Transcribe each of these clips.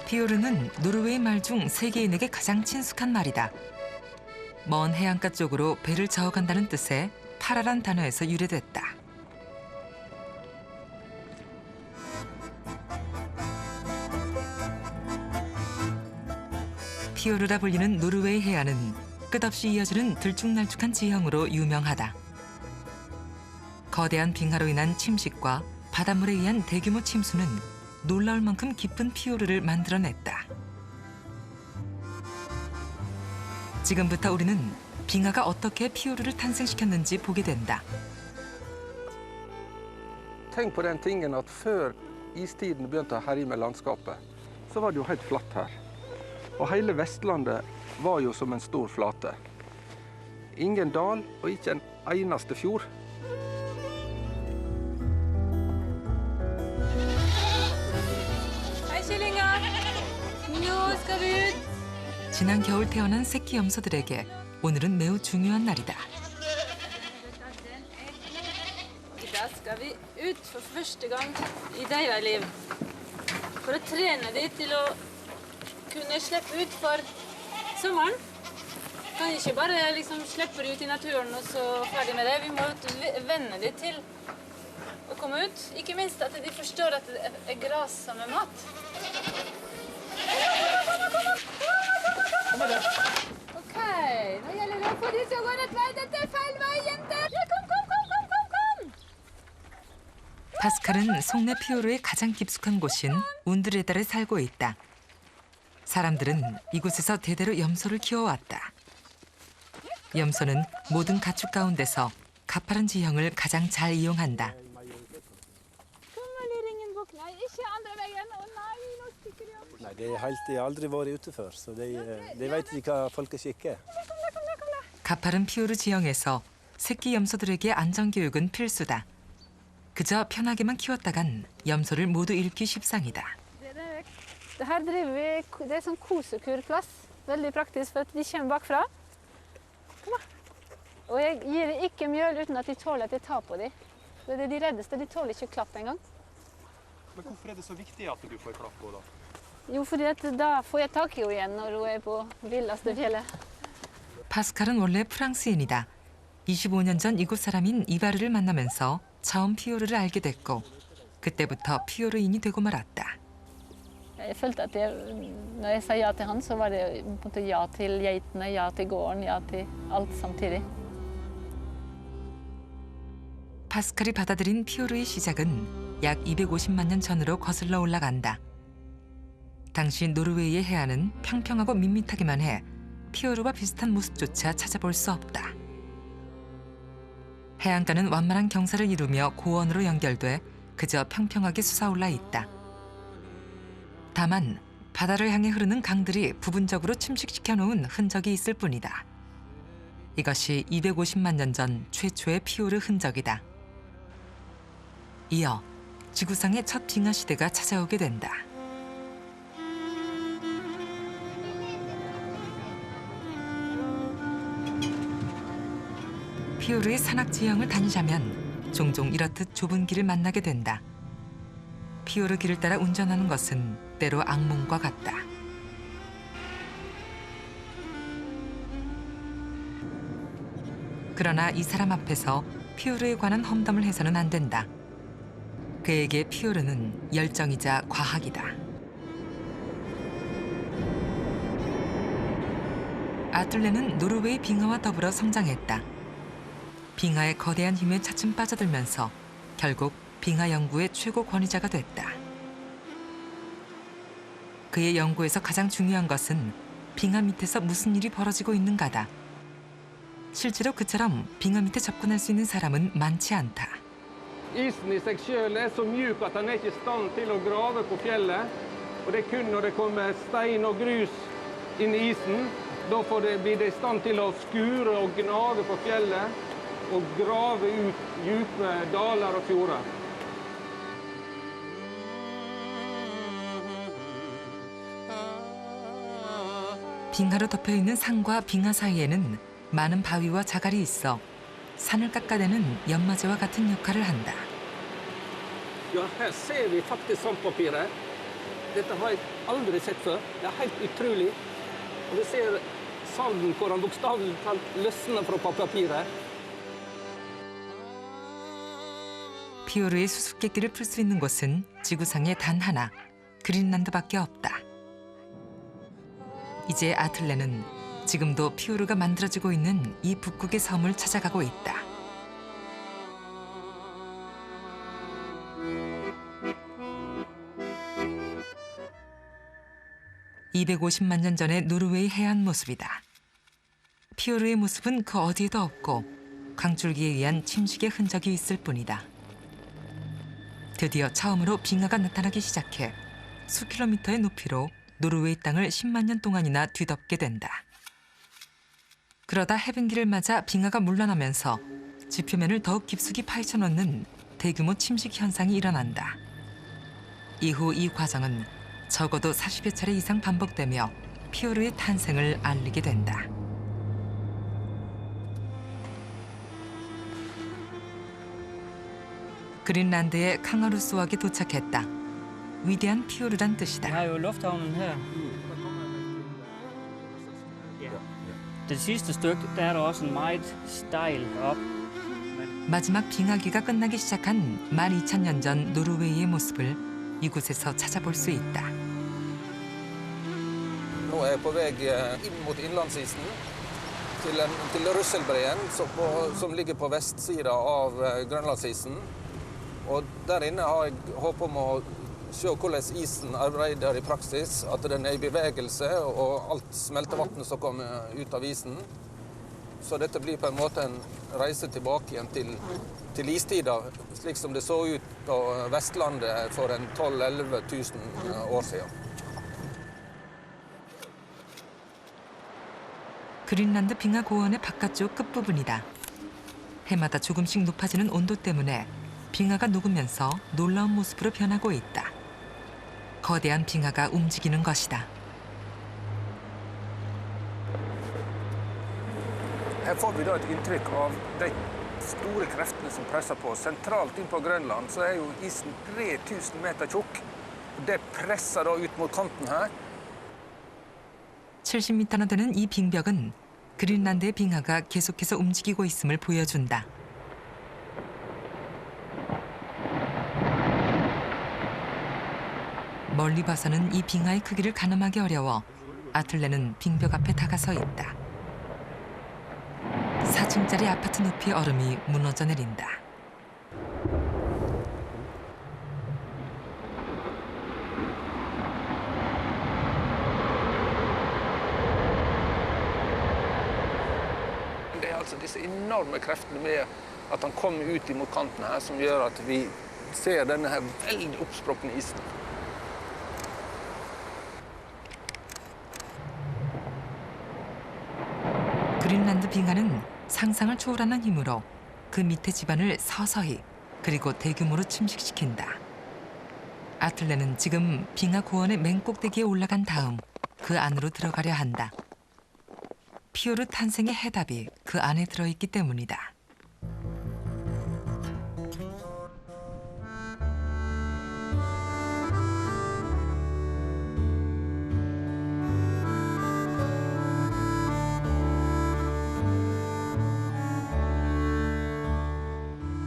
피오르는 노르웨이 말 중 세계인에게 가장 친숙한 말이다. 먼 해안가 쪽으로 배를 저어간다는 뜻의 파라란 단어에서 유래됐다. 피오르라 불리는 노르웨이 해안은 끝없이 이어지는 들쭉날쭉한 지형으로 유명하다. 거대한 빙하로 인한 침식과 바닷물에 의한 대규모 침수는 놀라울 만큼 깊은 피오르를 만들어냈다. 지금부터 우리는 빙하가 어떻게 피오르를 탄생시켰는지 보게 된다. Tenk på den tingen at før istiden begynte å herje med landskapet, så var det jo helt flatt her. Og hele Vestlandet var jo som en stor flate. Ingen dal og ikke en eneste fjord. 지난 겨울 태어난 새끼 염소들에게 오늘은 매우 중요한 날이다. Da skal vi ut for første gang i deres liv. For å trene dem til å kunne slippe ut for sommeren. Kan ikke bare liksom slippe dem ut i naturen og så ferdig med det. Vi må venne dem til å komme ut. Ikke minst at de forstår at det er gras som er mat. OK, nå gjelder det å få de som går rett vei. Dette er feil vei, jenter! Kom! 파스칼은 송내 피오르의 가장 깊숙한 곳인 운드레달에 살고 있다. 사람들은 이곳에서 대대로 염소를 키워왔다. 염소는 모든 가축 가운데서 가파른 지형을 가장 잘 이용한다. Nei, de har aldri vært ute før, så de vet ikke hva folkeskikk er. 가파른 피오르 지형에서 새끼 염소들에게 안전교육은 필수다. 그저 편하게만 키웠다간 염소를 모두 잃기 십상이다. Her driver vi, det er sånn kosekurplass. Veldig praktisk for at de kommer bakfra. Kom da. Og jeg gir dem ikke mjøl uten at de tåler at jeg tar på dem. Det er de reddeste, de tåler ikke klapp engang. Men hvorfor er det så viktig at du får klapp på da? Jo, fordi at da får jeg tak i henne igjen når hun er på villeste fjellet. 파스칼은 원래 프랑스인이다. 25년 전 이곳 사람인 이바르를 만나면서 처음 피오르를 알게 됐고 그때부터 피오르인이 되고 말았다. Jeg følte at når jeg sa ja til han, så var det på en måte ja til geitene, ja til gården, ja til alt samtidig. 파스칼이 받아들인 피오르의 시작은 약 250만 년 전으로 거슬러 올라간다. 당시 노르웨이의 해안은 평평하고 밋밋하기만 해 피오르와 비슷한 모습조차 찾아볼 수 없다. 해안가는 완만한 경사를 이루며 고원으로 연결돼 그저 평평하게 솟아올라 있다. 다만 바다를 향해 흐르는 강들이 부분적으로 침식시켜 놓은 흔적이 있을 뿐이다. 이것이 250만 년 전 최초의 피오르 흔적이다. 이어 지구상의 첫 빙하 시대가 찾아오게 된다. 피오르의 산악 지형을 다니자면 종종 이렇듯 좁은 길을 만나게 된다. 피오르 길을 따라 운전하는 것은 때로 악몽과 같다. 그러나 이 사람 앞에서 피오르에 관한 험담을 해서는 안 된다. 그에게 피오르는 열정이자 과학이다. 아툴레는 노르웨이 빙하와 더불어 성장했다. 빙하의 거대한 힘에 차츰 빠져들면서 결국 빙하 연구의 최고 권위자가 됐다. 그의 연구에서 가장 중요한 것은 빙하 밑에서 무슨 일이 벌어지고 있는가다. 실제로 그처럼 빙하 밑에 접근할 수 있는 사람은 많지 않다. Isen i seg selv er så mjuk at den er ikke i stand til å grave på fjellet. Og det er kun når det kommer stein og grus inn i isen, da blir det i stand til å skure og gnage på fjellet og grave ut dype daler og fjorder. 빙하로 덮여 있는 산과 빙하 사이에는 많은 바위와 자갈이 있어 산을 깎아내는 연마제와 같은 역할을 한다. Ja, her ser vi faktisk sandpapiret. Dette har jeg aldri sett før. Det er helt utrolig. Og du ser sanden hvor han bokstavelig talt løsner fra papiret. 피오르의 수수께끼를 풀 수 있는 곳은 지구상에 단 하나, 그린란드밖에 없다. 이제 아틀레는 지금도 피오르가 만들어지고 있는 이 북극의 섬을 찾아가고 있다. (250만 년) 전의 노르웨이 해안 모습이다. 피오르의 모습은 그 어디에도 없고 강줄기에 의한 침식의 흔적이 있을 뿐이다. 드디어 처음으로 빙하가 나타나기 시작해 수킬로미터의 높이로 노르웨이 땅을 10만 년 동안이나 뒤덮게 된다. 그러다 해변기를 맞아 빙하가 물러나면서 지표면을 더욱 깊숙이 파헤쳐 놓는 대규모 침식 현상이 일어난다. 이후 이 과정은 적어도 40여 차례 이상 반복되며 피오르의 탄생을 알리게 된다. 그린란드의 캉가루스호학에 도착했다. 위대한 피오르란 뜻이다. har jo lufthavnen her. Det sidste stykke, der er der også en meget stejl op. 마지막 빙하기가 끝나기 시작한 12,000년 전 노르웨이의 모습을 이곳에서 찾아볼 수 있다. Nå er jeg på vei inn mot innlandsisen, til Røsselbreen, som ligger på vestsida av Grønlandsisen. Og der inne har jeg håp om å se hvordan isen arbeider i praksis, at den er i bevegelse, og alt smeltevannet som kommer ut av isen. Så dette blir på en måte en reise tilbake igjen til istida, slik som det så ut på Vestlandet for 12 000–11 000 år siden. 그린란드 빙하 고원의 바깥쪽 끝부분이다. 해마다 조금씩 높아지는 온도 때문에 빙하가 녹으면서 놀라운 모습으로 변하고 있다. 거대한 빙하가 움직이는 것이다. Her får vi da et inntrykk av de store kreftene som presser på. Sentralt inn på Grønland så er jo isen 3000 meter tjukk. Det presser da ut mot kanten her. 70m나 되는 이 빙벽은 그린란드의 빙하가 계속해서 움직이고 있음을 보여준다. 멀리 봐서는 이 빙하의 크기를 가늠하기 어려워 아틀레는 빙벽 앞에 다가서 있다. 4층짜리 아파트 높이의 얼음이 무너져 내린다. Det er altså disse enorme kreftene med at han kommer ut mot kanten her, som gjør at vi ser denne her veldig oppsprukne isen. 그린란드 빙하는 상상을 초월하는 힘으로 그 밑에 지반을 서서히 그리고 대규모로 침식시킨다. 아틀레는 지금 빙하 고원의 맨 꼭대기에 올라간 다음 그 안으로 들어가려 한다. 피오르 탄생의 해답이 그 안에 들어있기 때문이다.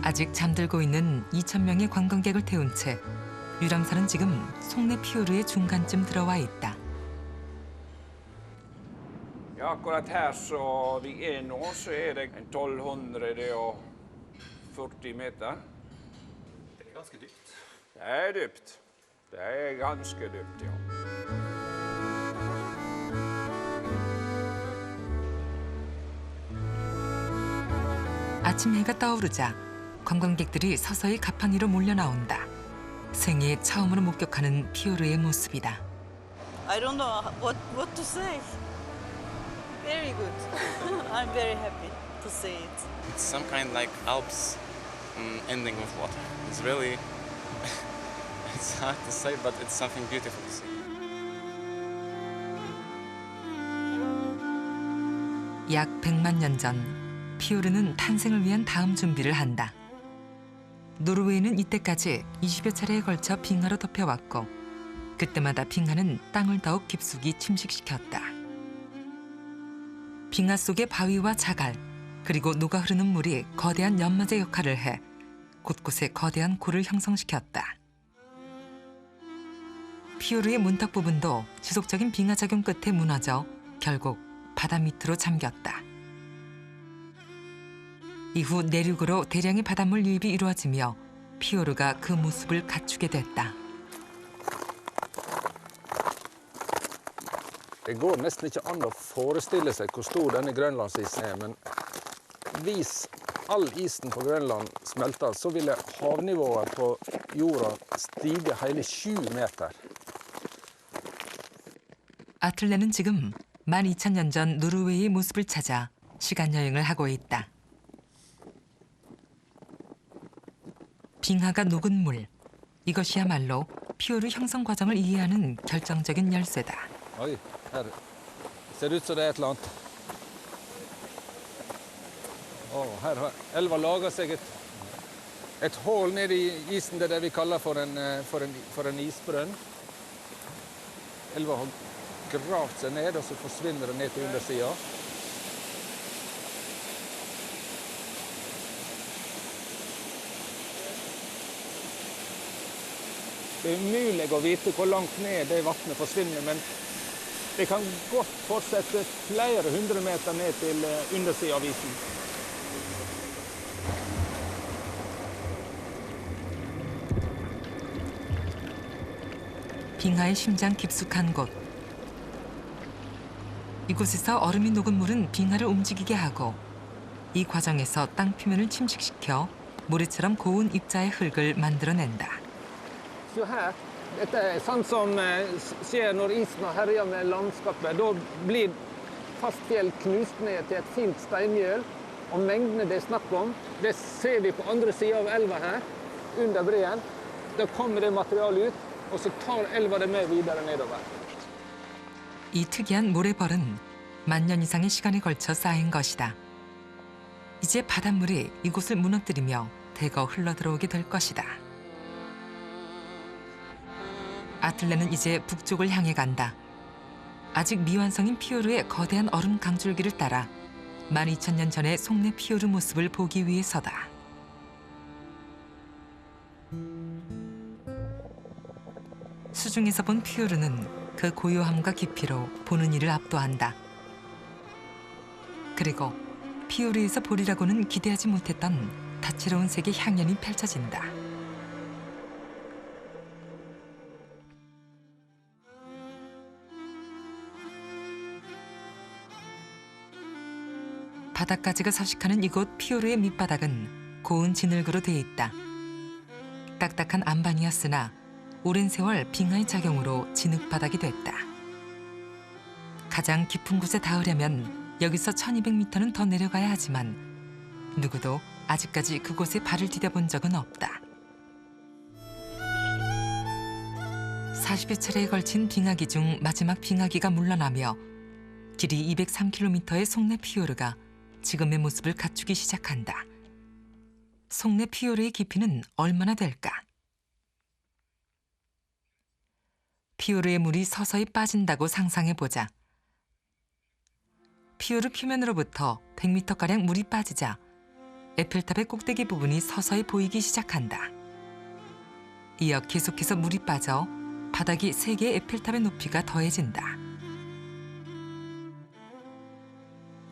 아직 잠들고 있는 2,000명의 관광객을 태운 채 유람선은 지금 속내 피오르의 중간쯤 들어와 있다. Ja, akkurat her så vi er nå, så er det 1240 meter. Det er ganske dypt. Det er dypt. Det er ganske dypt, ja. 아침 해가 떠오르자 관광객들이 서서히 가판 위로 몰려 나온다. 생애 처음으로 목격하는 피오르의 모습이다. I don't know what to say. Very good. I'm very happy to see it. It's some kind like Alps ending with water. It's really, it's hard to say, but it's something beautiful to see. 약 100만 년 전 피오르는 탄생을 위한 다음 준비를 한다. 노르웨이는 이때까지 20여 차례에 걸쳐 빙하로 덮여왔고 그때마다 빙하는 땅을 더욱 깊숙이 침식시켰다. 빙하 속의 바위와 자갈, 그리고 녹아 흐르는 물이 거대한 연못의 역할을 해 곳곳에 거대한 골을 형성시켰다. 피오르의 문턱 부분도 지속적인 빙하 작용 끝에 무너져 결국 바다 밑으로 잠겼다. 이후 내륙으로 대량의 바닷물 유입이 이루어지며 피오르가 그 모습을 갖추게 됐다. Det går nesten ikke an å forestille seg hvor stor denne grønlandsisen er, men hvis all isen på Grønland smelter, så ville havnivået på jorda stige hele 7 meter. 아틀레는 지금 12,000년 전 노르웨이의 모습을 찾아 시간 여행을 하고 있다. 빙하가 녹은 물, 이것이야말로 피오르 형성 과정을 이해하는 결정적인 열쇠다. Oi, her ser det ut som det er et eller annet. Her har elva laget seg et hål nede i isen, det er det vi kaller for en isbrønn. Elva har gravt seg ned, og så forsvinner det ned til undersida. Det er umulig å vite hvor langt ned det vannet forsvinner, men det kan godt fortsette flere hundre meter ned til undersida av isen. 빙하의 심장 깊숙한 곳. 이곳에서 얼음이 녹은 물은 빙하를 움직이게 하고 이 과정에서 땅 표면을 침식시켜 모래처럼 고운 입자의 흙을 만들어낸다. Så her, dette er sånn som skjer når isen har herjet med landskapet. Da blir fast fjell knust ned til et fint steinmjøl. Og mengdene det er snakk om, det ser vi på andre siden av elva her, under breen. Da kommer det materialet ut, og så tar elva det med videre nedover. 이 특이한 모래벌은 만년 이상의 시간에 걸쳐 쌓인 것이다. 이제 바닷물이 이곳을 무너뜨리며 대거 흘러들어오게 될 것이다. 아틀레는 이제 북쪽을 향해 간다. 아직 미완성인 피오르의 거대한 얼음 강줄기를 따라 12,000년 전의 속내 피오르 모습을 보기 위해서다. 수중에서 본 피오르는 그 고요함과 깊이로 보는 이를 압도한다. 그리고 피오르에서 보리라고는 기대하지 못했던 다채로운 세계 향연이 펼쳐진다. 바닥까지가 서식하는 이곳 피오르의 밑바닥은 고운 진흙으로 돼 있다. 딱딱한 안반이었으나 오랜 세월 빙하의 작용으로 진흙바닥이 됐다. 가장 깊은 곳에 닿으려면 여기서 1200m는 더 내려가야 하지만 누구도 아직까지 그곳에 발을 디뎌본 적은 없다. 40여 차례에 걸친 빙하기 중 마지막 빙하기가 물러나며 길이 203km의 속내 피오르가 지금의 모습을 갖추기 시작한다. 속내 피오르의 깊이는 얼마나 될까? 피오르의 물이 서서히 빠진다고 상상해보자. 피오르 표면으로부터 100m가량 물이 빠지자 에펠탑의 꼭대기 부분이 서서히 보이기 시작한다. 이어 계속해서 물이 빠져 바닥이 3개의 에펠탑의 높이가 더해진다.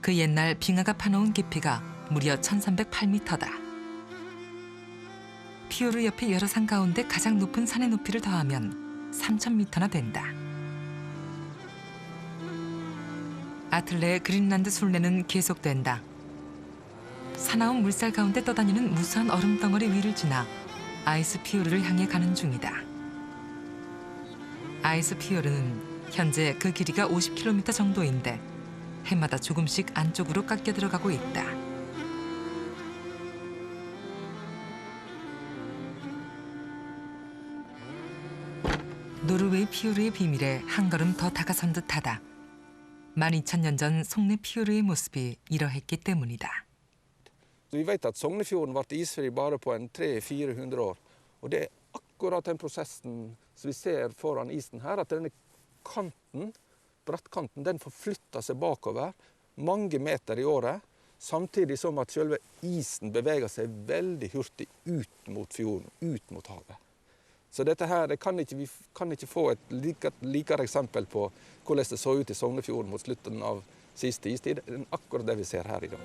그 옛날 빙하가 파놓은 깊이가 무려 1308m다. 피오르 옆의 여러 산 가운데 가장 높은 산의 높이를 더하면 3000m나 된다. 아틀레의 그린란드 순례는 계속된다. 사나운 물살 가운데 떠다니는 무수한 얼음 덩어리 위를 지나 아이스 피오르를 향해 가는 중이다. 아이스 피오르는 현재 그 길이가 50km 정도인데 해마다 조금씩 안쪽으로 깎여 들어가고 있다. 노르웨이 피오르의 비밀에 한 걸음 더 다가선 듯하다. 12,000년 전 속내 피오르의 모습이 이러했기 때문이다. Vi vet at Sognefjorden ble isfri bare på en 300-400 år. Og det er akkurat den prosessen som vi ser foran isen her, at denne kanten, brattkanten, den forflytter seg bakover mange meter i året, samtidig som at selve isen beveger seg veldig hurtig ut mot fjorden, ut mot havet. Så dette her, vi kan ikke få et likere eksempel på hvordan det så ut i Sognefjorden mot slutten av siste istid, enn akkurat det vi ser her i dag.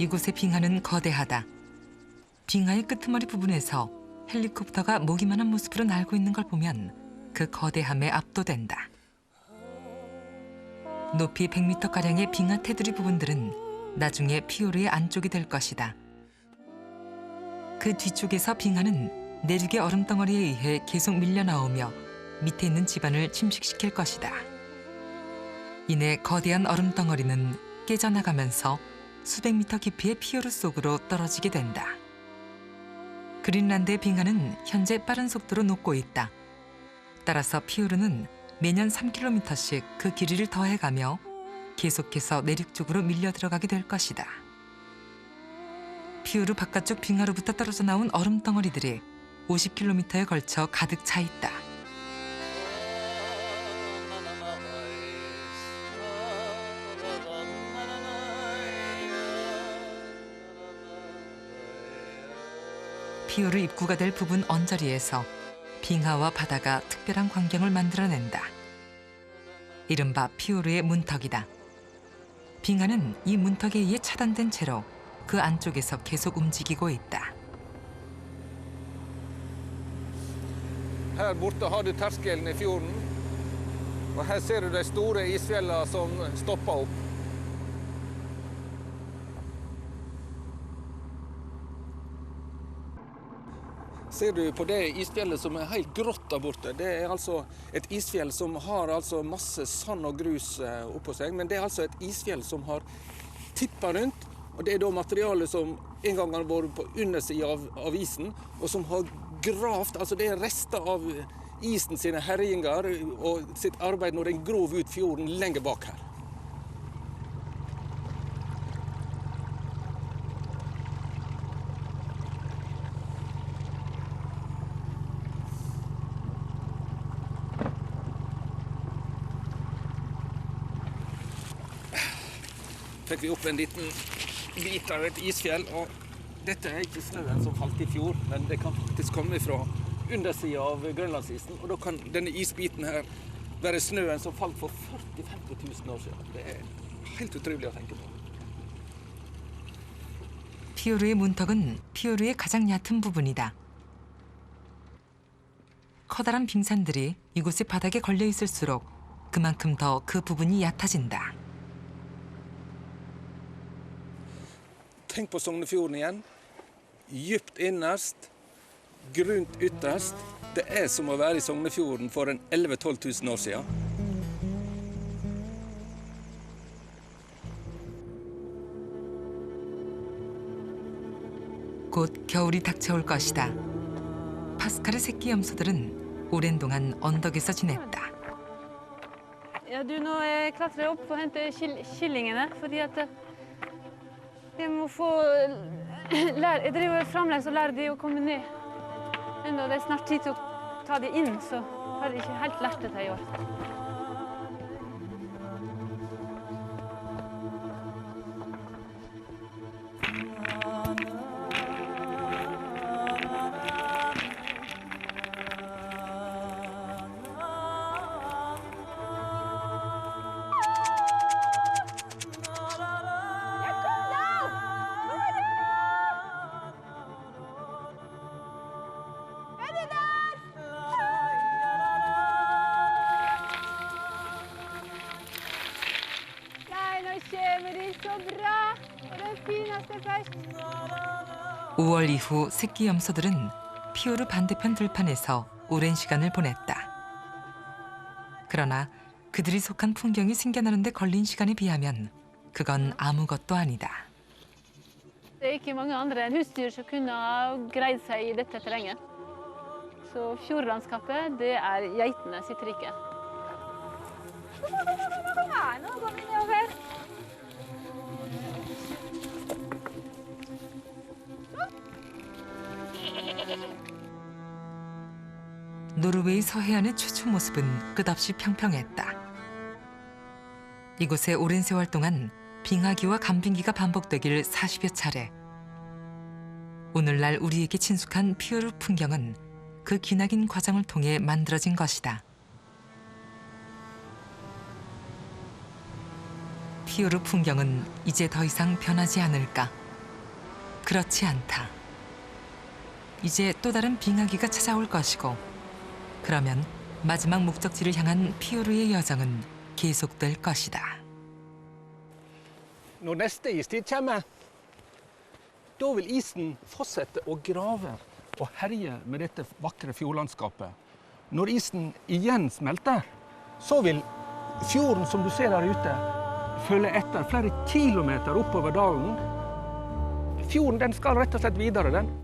이곳의 빙하는 거대하다. 빙하의 끄트머리 부분에서 헬리콥터가 모기만한 모습으로 날고 있는 걸 보면 그 거대함에 압도된다. 높이 100m가량의 빙하 테두리 부분들은 나중에 피오르의 안쪽이 될 것이다. 그 뒤쪽에서 빙하는 내륙의 얼음덩어리에 의해 계속 밀려나오며 밑에 있는 지반을 침식시킬 것이다. 이내 거대한 얼음덩어리는 깨져나가면서 수백 미터 깊이의 피오르 속으로 떨어지게 된다. 그린란드의 빙하는 현재 빠른 속도로 녹고 있다. 따라서 피오르는 매년 3km씩 그 길이를 더해가며 계속해서 내륙 쪽으로 밀려 들어가게 될 것이다. 피오르 바깥쪽 빙하로부터 떨어져 나온 얼음 덩어리들이 50km에 걸쳐 가득 차 있다. 피오르 입구가 될 부분 언저리에서 빙하와 바다가 특별한 광경을 만들어낸다. 이른바 피오르의 문턱이다. 빙하는 이 문턱에 의해 차단된 채로 그 안쪽에서 계속 움직이고 있다. Her borte har du terskelen i fjorden, og her ser du de store isfjellene som stopper opp. Ser du på det isfjellet som er helt grått der borte? Det er altså et isfjell som har altså masse sand og grus oppå seg, men det er altså et isfjell som har tippet rundt, og det er da materialet som en gang har vært på undersiden av isen, og som har gravt, altså det er rester av isen sine herjinger og sitt arbeid når den grov ut fjorden lenger bak her. Fikk vi opp en liten bit av et isfjell, og dette er ikke snøen som falt i fjor, men det kan faktisk komme fra undersiden av Grønlandsisen, og da kan denne isbiten her være snøen som falt for 40-50 000 år siden. Det er helt utrolig å tenke på. 피오르의 문턱은 피오르의 가장 얕은 부분이다. 커다란 빙산들이 이곳의 바닥에 걸려 있을수록 그만큼 더 그 부분이 얕아진다. Tenk på Sognefjorden igjen. Djupt innerst, grunt ytterst. Det er som å være i Sognefjorden for 11 000-12 000 år siden. 곧 겨울이 닥쳐올 것이다. 파스칼의 새끼 염소들은 오랜 동안 언덕에서 지냈다. Ja, du, nå klatrer jeg opp for å hente kyllingene, fordi at jeg må få jeg driver fremdeles og lærer de å komme ned. Enda det er snart tid til å ta de inn, så har jeg ikke helt lært dette i år. Så bra! Og det fineste først. 5월 이후 새끼 염소들은 피오르 반대편 들판에서 오랜 시간을 보냈다. 그러나 그들이 속한 풍경이 생겨나는데 걸린 시간에 비하면 그건 아무것도 아니다. Det er ikke mange andre husdyr som kunne ha greid seg i dette terrenget. Så fjordlandskapet, det er geitene sitt rike. Kom her, nå går vi nedover. 노르웨이 서해안의 최초 모습은 끝없이 평평했다. 이곳에 오랜 세월 동안 빙하기와 간빙기가 반복되길 40여 차례. 오늘날 우리에게 친숙한 피오르 풍경은 그 기나긴 과정을 통해 만들어진 것이다. 피오르 풍경은 이제 더 이상 변하지 않을까? 그렇지 않다. 이제 또 다른 빙하기가 찾아올 것이고, 그러면 마지막 목적지를 향한 피오르의 여정은 계속될 것이다. Når neste istid kommer, da vil isen fortsette å grave og herje med dette vakre fjordlandskapet. Når isen igjen smelter, så vil fjorden som du ser der ute, følge etter flere kilometer oppover dalen. Fjorden den skal rett og slett videre, den.